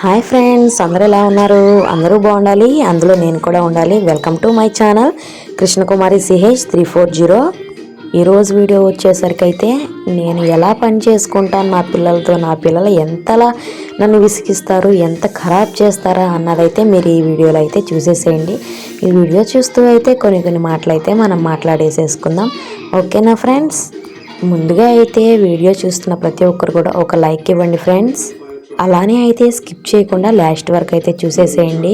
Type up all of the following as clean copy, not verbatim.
Hi friends, అందరూ ఎలా ఉన్నారు? అందరూ బాగుండాలి, అందులో నేను కూడా ఉండాలి. Welcome to my channel Krishnakumari CH340. ఈరోజు వీడియో వచ్చేసరికి అయితే నేను ఎలా పని చేసుకుంటాను నా పిల్లలతో, నా పిల్లలు ఎంతలా నన్ను విసిగిస్తారు, ఎంత ఖరాబ్ చేస్తారా అన్నదైతే మీరు ఈ వీడియోలో అయితే చూసేసేయండి. ఈ వీడియో చూస్తూ అయితే కొన్ని మాటలు అయితే మనం మాట్లాడేసేసుకుందాం. ఓకేనా ఫ్రెండ్స్? ముందుగా అయితే వీడియో చూస్తున్న ప్రతి ఒక్కరు కూడా ఒక లైక్ ఇవ్వండి ఫ్రెండ్స్. అలానే అయితే స్కిప్ చేయకుండా లాస్ట్ వరకు అయితే చూసేసేయండి.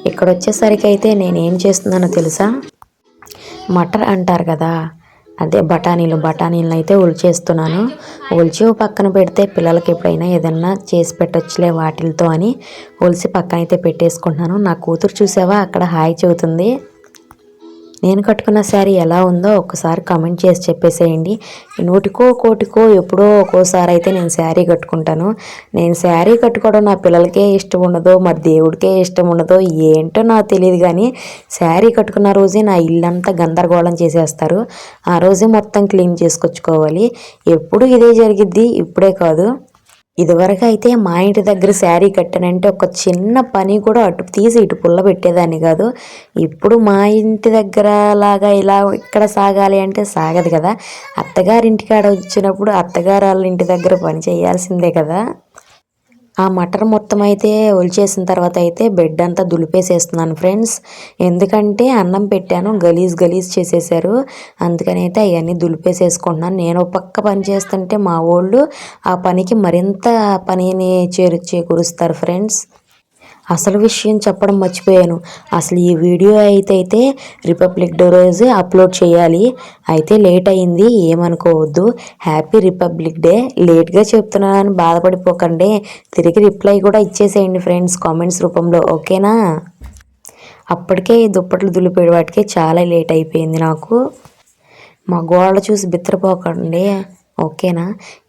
ఇక్కడ వచ్చేసరికి అయితే నేను ఏం చేస్తున్నానో తెలుసా? మటర్ అంటారు కదా, అదే బఠానీలు అయితే ఒలిచేస్తున్నాను. ఒలిచి పక్కన పెడితే పిల్లలకి ఎప్పుడైనా ఏదన్నా చేసి పెట్టొచ్చులే వాటిలతో అని ఒలిసి పక్కన అయితే పెట్టేసుకుంటున్నాను. నా కూతురు చూసావా అక్కడ హాయ్ చెబుతుంది. నేను కట్టుకున్న శారీ ఎలా ఉందో ఒక్కసారి కామెంట్ చేసి చెప్పేసేయండి. నూటికో కోటికో ఎప్పుడో ఒక్కోసారి అయితే నేను శారీ కట్టుకుంటాను. నేను శారీ కట్టుకోవడం నా పిల్లలకే ఇష్టం ఉండదో, మరి దేవుడికే ఇష్టం ఉండదో ఏంటో నాకు తెలియదు. కానీ శారీ కట్టుకున్న రోజే నా ఇల్లంతా గందరగోళం చేసేస్తారు. ఆ రోజే మొత్తం క్లీన్ చేసుకొచ్చుకోవాలి. ఎప్పుడు ఇదే జరిగిద్ది, ఇప్పుడే కాదు. ఇదివరకు అయితే మా ఇంటి దగ్గర శారీ కట్టానంటే ఒక చిన్న పని కూడా అటు తీసి ఇటు పుల్ల పెట్టేదాన్ని కాదు. ఇప్పుడు మా ఇంటి దగ్గర లాగా ఇలా ఇక్కడ సాగాలి అంటే సాగదు కదా. అత్తగారింటికాడ వచ్చినప్పుడు అత్తగారు వాళ్ళ ఇంటి దగ్గర పని చేయాల్సిందే కదా. ఆ మటర్ మొత్తం అయితే ఒలిచేసిన తర్వాత అయితే బెడ్ అంతా దులిపేసేస్తున్నాను ఫ్రెండ్స్. ఎందుకంటే అన్నం పెట్టాను, గలీజ్ చేసేసారు. అందుకని అయితే అవన్నీ దులిపేసేసుకుంటున్నాను. నేను పక్క పని చేస్తుంటే మా వాళ్ళు ఆ పనికి మరింత పనిని చేకూరుస్తారు ఫ్రెండ్స్. అసలు విషయం చెప్పడం మర్చిపోయాను. అసలు ఈ వీడియో అయితే రిపబ్లిక్ డే రోజు అప్లోడ్ చేయాలి. అయితే లేట్ అయింది, ఏమనుకోవద్దు. Happy republic day. లేట్గా చెప్తున్నానని బాధపడిపోకండి. తిరిగి రిప్లై కూడా ఇచ్చేసేయండి ఫ్రెండ్స్ కామెంట్స్ రూపంలో, ఓకేనా? అప్పటికే దుప్పట్లు దులిపే వాటికే చాలా లేట్ అయిపోయింది నాకు. మా గోడలు చూసి బిత్తరపోకండి, ఓకేనా?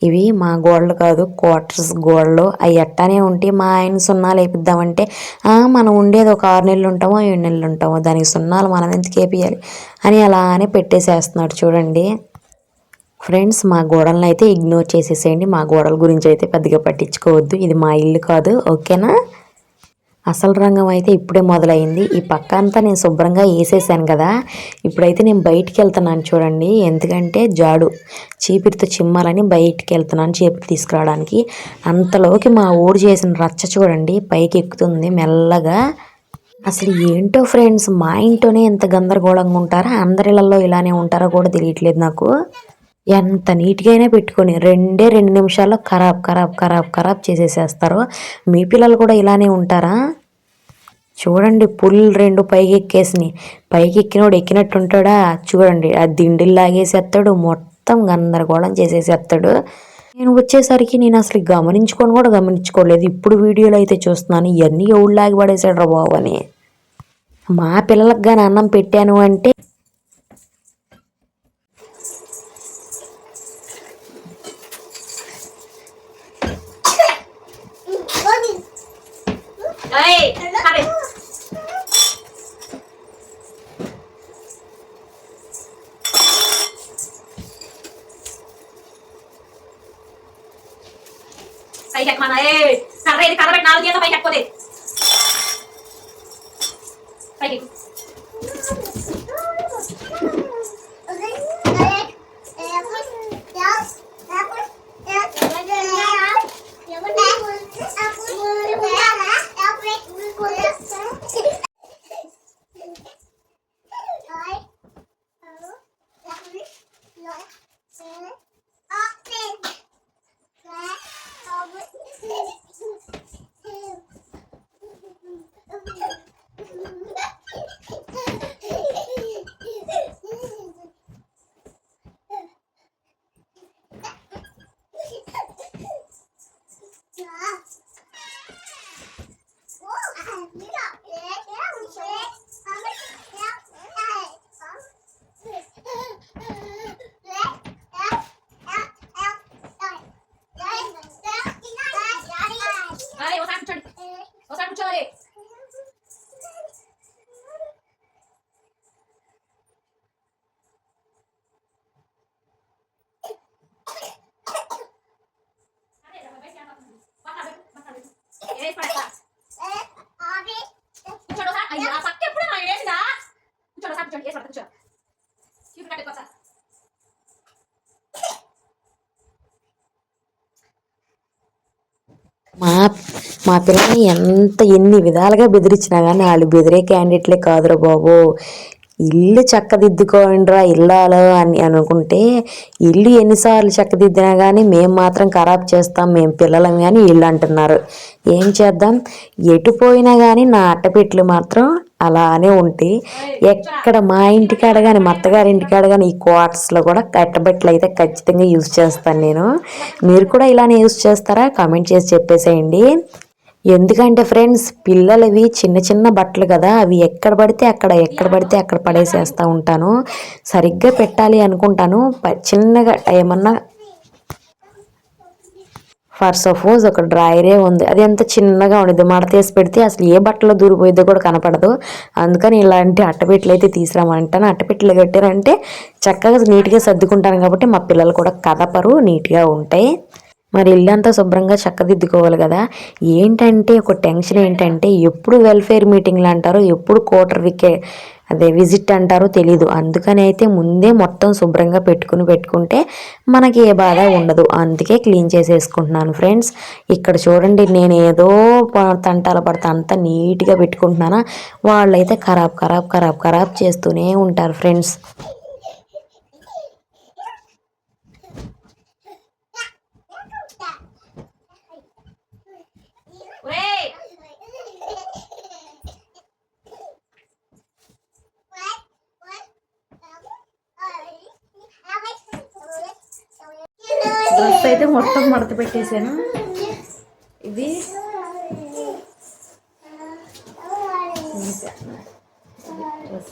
ఇవి మా గోడలు కాదు, క్వార్టర్స్ గోడలు. అవి ఎట్టానే ఉంటే మా ఆయన సున్నాలు వేపిద్దామంటే మనం ఉండేది ఒక 6 నెలలు ఉంటామో 7 నెలలు ఉంటామో, దానికి సున్నాలు మనం ఎందుకు వేపియాలి అని అలానే పెట్టేసేస్తున్నాడు చూడండి ఫ్రెండ్స్. మా గోడలను అయితే ఇగ్నోర్ చేసేసేయండి. మా గోడల గురించి అయితే పెద్దగా పట్టించుకోవద్దు. ఇది మా ఇల్లు కాదు, ఓకేనా? అసలు రంగం అయితే ఇప్పుడే మొదలైంది. ఈ పక్క అంతా నేను శుభ్రంగా వేసేసాను కదా. ఇప్పుడైతే నేను బయటికి వెళ్తున్నాను చూడండి. ఎందుకంటే చీపిరితో చిమ్మాలని బయటికి వెళ్తున్నాను చీపిరి తీసుకురావడానికి. అంతలోకి మా ఊరు చేసిన రచ్చ చూడండి, పైకి ఎక్కుతుంది మెల్లగా. అసలు ఏంటో ఫ్రెండ్స్, మా ఇంట్లోనే ఎంత గందరగోళంగా ఉంటారా, అందరిళ్ళల్లో ఇలానే ఉంటారో కూడా తెలియట్లేదు నాకు. ఎంత నీట్గా అయినా పెట్టుకొని 2 నిమిషాల్లో ఖరాబ్ చేసేసేస్తారు. మీ పిల్లలు కూడా ఇలానే ఉంటారా? చూడండి, పుల్ 2 పైకి ఎక్కేసినాయి. పైకి ఎక్కినోడు ఎక్కినట్టు ఉంటాడా? చూడండి, ఆ దిండిలు లాగేసేస్తాడు, మొత్తం గందరగోళం చేసేసేస్తాడు. నేను వచ్చేసరికి నేను అసలు గమనించుకోలేదు. ఇప్పుడు వీడియోలో అయితే చూస్తున్నాను, ఇవన్నీ ఎవడు లాగి పడేసాడు రా బాబు అని. మా పిల్లలకు కానీ అన్నం పెట్టాను అంటే పైకి ఎక్కమన్నా కర్ర ఇది కర్ర పెట్టి 4 చేత పైకి ఎక్కపోతే పైకి మా మా పిల్లల్ని ఎన్ని విధాలుగా బెదిరించినా కానీ వాళ్ళు బెదిరే క్యాండిడేట్లే కాదురా బాబు. ఇల్లు చక్కదిద్దుకోండిరా ఇల్లాలు అని అనుకుంటే ఇల్లు ఎన్నిసార్లు చక్కదిద్దినా కానీ మేము మాత్రం ఖరాబ్ చేస్తాం, మేము పిల్లలం కానీ ఇల్లు అంటున్నారు. ఏం చేద్దాం, ఎటు పోయినా కానీ నా అట్టపెట్లు మాత్రం అలానే ఉంటాయి. ఎక్కడ మా ఇంటికాడ కానీ మా అత్తగారి ఇంటికాడ కానీ ఈ క్వార్టర్స్లో కూడా అట్టపెట్లు అయితే ఖచ్చితంగా యూజ్ చేస్తాను నేను. మీరు కూడా ఇలానే యూజ్ చేస్తారా? కామెంట్ చేసి చెప్పేసేయండి. ఎందుకంటే ఫ్రెండ్స్, పిల్లలవి చిన్న చిన్న బట్టలు కదా, అవి ఎక్కడ పడితే అక్కడ పడేసేస్తూ ఉంటాను. సరిగ్గా పెట్టాలి అనుకుంటాను, చిన్నగా ఏమన్నా ఫర్ సపోజ్ ఒక డ్రాయరే ఉంది, అది ఎంత చిన్నగా ఉండదు, మడతేసి పెడితే అసలు ఏ బట్టలో దూరిపోయిద్దో కూడా కనపడదు. అందుకని ఇలాంటి అట్టపెట్లు అయితే తీసుకురామంటాను. అట్టపెట్లు కట్టారంటే చక్కగా నీట్గా సర్దుకుంటాను కాబట్టి మా పిల్లలు కూడా కదపరు, నీట్గా ఉంటాయి. మరి ఇల్లంతా శుభ్రంగా చక్కదిద్దుకోవాలి కదా. ఏంటంటే ఒక టెన్షన్ ఏంటంటే ఎప్పుడు వెల్ఫేర్ మీటింగ్లు అంటారో, ఎప్పుడు క్వార్టర్ విజిట్ అంటారో తెలీదు. అందుకని అయితే ముందే మొత్తం శుభ్రంగా పెట్టుకుంటే మనకి ఏ బాధ ఉండదు. అందుకే క్లీన్ చేసేసుకుంటున్నాను ఫ్రెండ్స్. ఇక్కడ చూడండి, నేను ఏదో తంటాల పడతా అంతా నీట్గా పెట్టుకుంటున్నాను. వాళ్ళైతే ఖరాబ్ చేస్తూనే ఉంటారు ఫ్రెండ్స్. డ్రెస్ అయితే మొత్తం మడత పెట్టేశాను. ఇది డ్రెస్